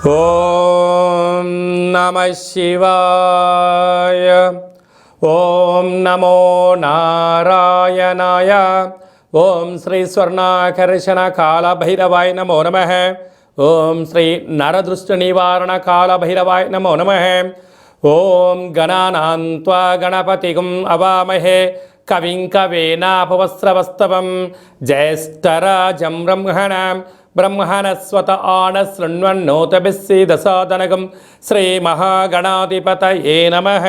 ఓం నమః శివాయ. ఓం నమో నారాయణాయ. ఓం శ్రీ స్వర్ణాకర్షణ కాళభైరవాయ నమో నమః. ఓం శ్రీ నరదృష్టి నివారణ కాళభైరవాయ నమో నమః. ఓం గణానాం త్వా గణపతిం అవామహే కవిం కవేనాపవస్రవస్తవం జ్యేష్ఠరాజం బ్రహ్మణస్వత ఆనశృణ్వన్నోతభిస్సీదసాదనగం శ్రీ మహాగణాధిపతయే నమః.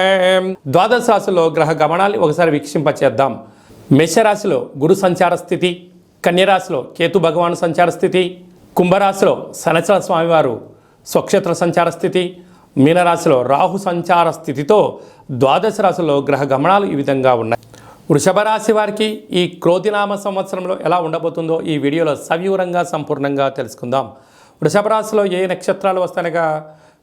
ద్వాదశ రాశిలో గ్రహ గమనాన్ని ఒకసారి వీక్షింపచేద్దాం. మేషరాశిలో గురు సంచార స్థితి, కన్యరాశిలో కేతు భగవాను సంచార స్థితి, కుంభరాశిలో శనిచర స్వామివారు స్వక్షేత్ర సంచార స్థితి, మీనరాశిలో రాహు సంచార స్థితితో ద్వాదశ రాశిలో గ్రహ గమనాలు ఈ విధంగా ఉన్నాయి. వృషభ రాశి వారికి ఈ క్రోధినామ సంవత్సరంలో ఎలా ఉండబోతుందో ఈ వీడియోలో సవివరంగా సంపూర్ణంగా తెలుసుకుందాం. వృషభ రాశిలో ఏ నక్షత్రాలు వస్తాయనగా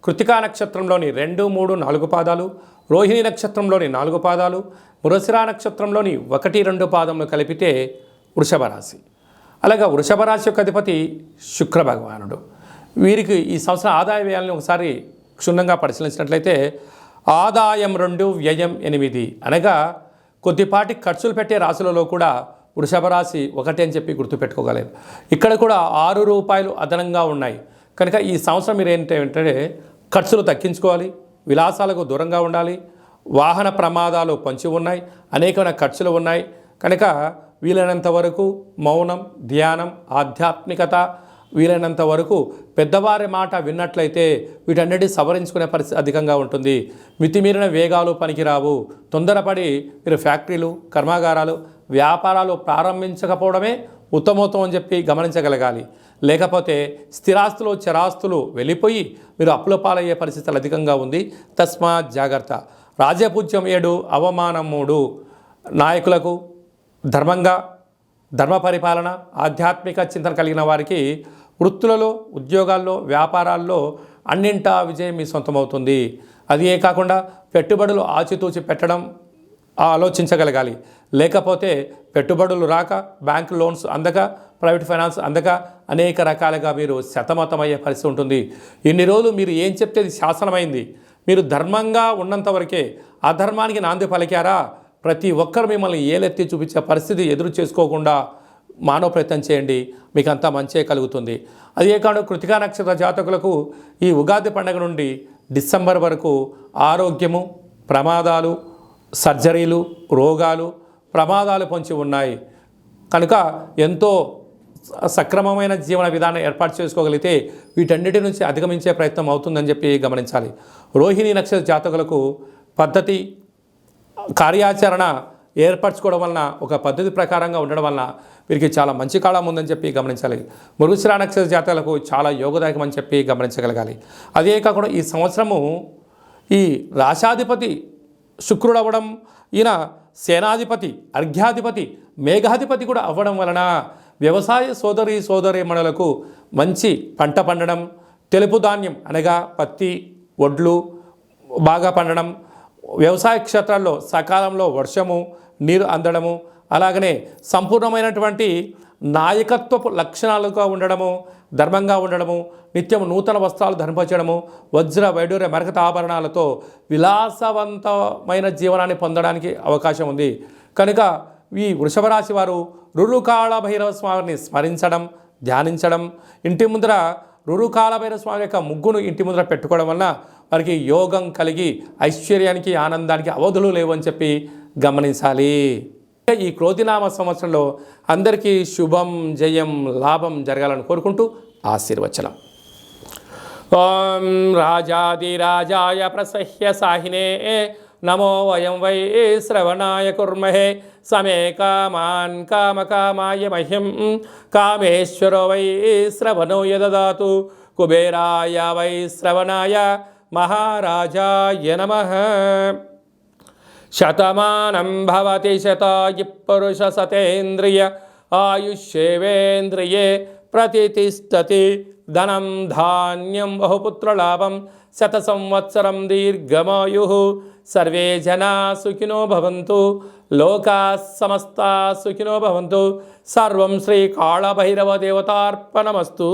కృతికా నక్షత్రంలోని 2, 3, 4 పాదాలు, రోహిణి నక్షత్రంలోని 4 పాదాలు, మృగశిర నక్షత్రంలోని 1, 2 పాదములు కలిపితే వృషభ రాశి. అలాగే వృషభ రాశి యొక్క అధిపతి శుక్ర భగవానుడు. వీరికి ఈ సంవత్సరం ఆదాయ వ్యయాలను ఒకసారి క్షుణ్ణంగా పరిశీలించినట్లయితే ఆదాయం 2, వ్యయం 8 అనగా కొద్దిపాటి ఖర్చులు పెట్టే రాశులలో కూడా వృషభ రాశి ఒకటే అని చెప్పి గుర్తుపెట్టుకోగలరు. ఇక్కడ కూడా ₹6 అదనంగా ఉన్నాయి కనుక ఈ సంవత్సరం మీరు ఏంటంటే ఖర్చులు తగ్గించుకోవాలి, విలాసాలకు దూరంగా ఉండాలి, వాహన ప్రమాదాలు పొంచి ఉన్నాయి, అనేకమైన ఖర్చులు ఉన్నాయి కనుక వీలైనంత వరకు మౌనం, ధ్యానం, ఆధ్యాత్మికత, వీలైనంత వరకు పెద్దవారి మాట విన్నట్లయితే వీటన్నిటి సవరించుకునే పరిస్థితి అధికంగా ఉంటుంది. మితిమీరిన వేగాలు పనికిరావు. తొందరపడి మీరు ఫ్యాక్టరీలు, కర్మాగారాలు, వ్యాపారాలు ప్రారంభించకపోవడమే ఉత్తమోత్తం అని చెప్పి గమనించగలగాలి. లేకపోతే స్థిరాస్తులు, చరాస్తులు వెళ్ళిపోయి మీరు అప్పుల పాలయ్యే పరిస్థితులు అధికంగా ఉంది. తస్మాత్ జాగ్రత్త. రాజపూజ్యం 7, అవమానం 3. నాయకులకు ధర్మంగా, ధర్మ పరిపాలన, ఆధ్యాత్మిక చింతన కలిగిన వారికి వృత్తులలో, ఉద్యోగాల్లో, వ్యాపారాల్లో అన్నింటా విజయం మీ సొంతమవుతుంది. అదే కాకుండా పెట్టుబడులు ఆచితూచి పెట్టడం ఆలోచించగలగాలి. లేకపోతే పెట్టుబడులు రాక, బ్యాంక్ లోన్స్ అందక, ప్రైవేట్ ఫైనాన్స్ అందక అనేక రకాలుగా మీరు సతమతమయ్యే పరిస్థితి ఉంటుంది. ఇన్ని రోజులు మీరు ఏం చెప్తే అది శాసనమైంది. మీరు ధర్మంగా ఉన్నంత వరకే. అధర్మానికి నాంది పలికారా ప్రతి ఒక్కరు మిమ్మల్ని ఏలెత్తి చూపించే పరిస్థితి ఎదురు చేసుకోకుండా మానవ ప్రయత్నం చేయండి, మీకు అంతా మంచే కలుగుతుంది. అదే కాదు కృతికా నక్షత్ర జాతకులకు ఈ ఉగాది పండుగ నుండి డిసెంబర్ వరకు ఆరోగ్యము, ప్రమాదాలు, సర్జరీలు, రోగాలు, ప్రమాదాలు పొంచి ఉన్నాయి కనుక ఎంతో సక్రమమైన జీవన విధానం ఏర్పాటు చేసుకోగలిగితే వీటన్నిటి నుంచి అధిగమించే ప్రయత్నం అవుతుందని చెప్పి గమనించాలి. రోహిణి నక్షత్ర జాతకులకు పద్ధతి, కార్యాచరణ ఏర్పరచుకోవడం వలన, ఒక పద్ధతి ప్రకారంగా ఉండడం వలన వీరికి చాలా మంచి కాలం ఉందని చెప్పి గమనించాలి. మృగశిర నక్షత్ర జాతకులకు చాలా యోగదాయకం అని చెప్పి గమనించగలగాలి. అదే కాకుండా ఈ సంవత్సరము ఈ రాశాధిపతి శుక్రుడు అవ్వడం, ఈయన సేనాధిపతి, అర్ఘ్యాధిపతి, మేఘాధిపతి కూడా అవ్వడం వలన వ్యవసాయ సోదరీమణులకు మంచి పంట పండడం, తెలుపు ధాన్యం అనగా పత్తి, వడ్లు బాగా పండడం, వ్యవసాయ క్షేత్రాల్లో సకాలంలో వర్షము, నీరు అందడము, అలాగనే సంపూర్ణమైనటువంటి నాయకత్వపు లక్షణాలుగా ఉండడము, ధర్మంగా ఉండడము, నిత్యం నూతన వస్త్రాలు ధరింపచేయడము, వజ్ర వైడూర్య మరకత ఆభరణాలతో విలాసవంతమైన జీవనాన్ని పొందడానికి అవకాశం ఉంది. కనుక ఈ వృషభ రాశి వారు రురుకాళ భైరవ స్వామిని స్మరించడం, ధ్యానించడం, ఇంటి ముందర రురుకాళ భైరవ స్వామి యొక్క ముగ్గును ఇంటి ముందర పెట్టుకోవడం వలన వారికి యోగం కలిగి ఐశ్వర్యానికి, ఆనందానికి అవధులు లేవని చెప్పి గమనించాలి. ఈ క్రోధినామ సంవత్సరంలో అందరికీ శుభం, జయం, లాభం జరగాలని కోరుకుంటూ ఆశీర్వచనం. ఓం రాజాదిరాజాయ ప్రసహ్య సాహినే నమో వయం వై శ్రవణాయ కుర్మహే సమే కామాన్ కామకామాయ మహ్యం కామేశ్వరో వై శ్రవణో యదదాతు కుబేరాయ వై శ్రవణాయ మహారాజాయ నమః. శతమానం భవతి శతాయు పురుష సతేంద్రియ ఆయుష్యేవేంద్రియే ప్రతిష్టతి ధనం ధాన్యం బహుపుత్రలాభం శత సంవత్సరం దీర్ఘమాయు. సర్వే జనా సుఖినో భవంతు, లోకా సమస్తా సుఖినో భవంతు. సర్వం శ్రీ కాళభైరవ దేవతార్పణమస్తు.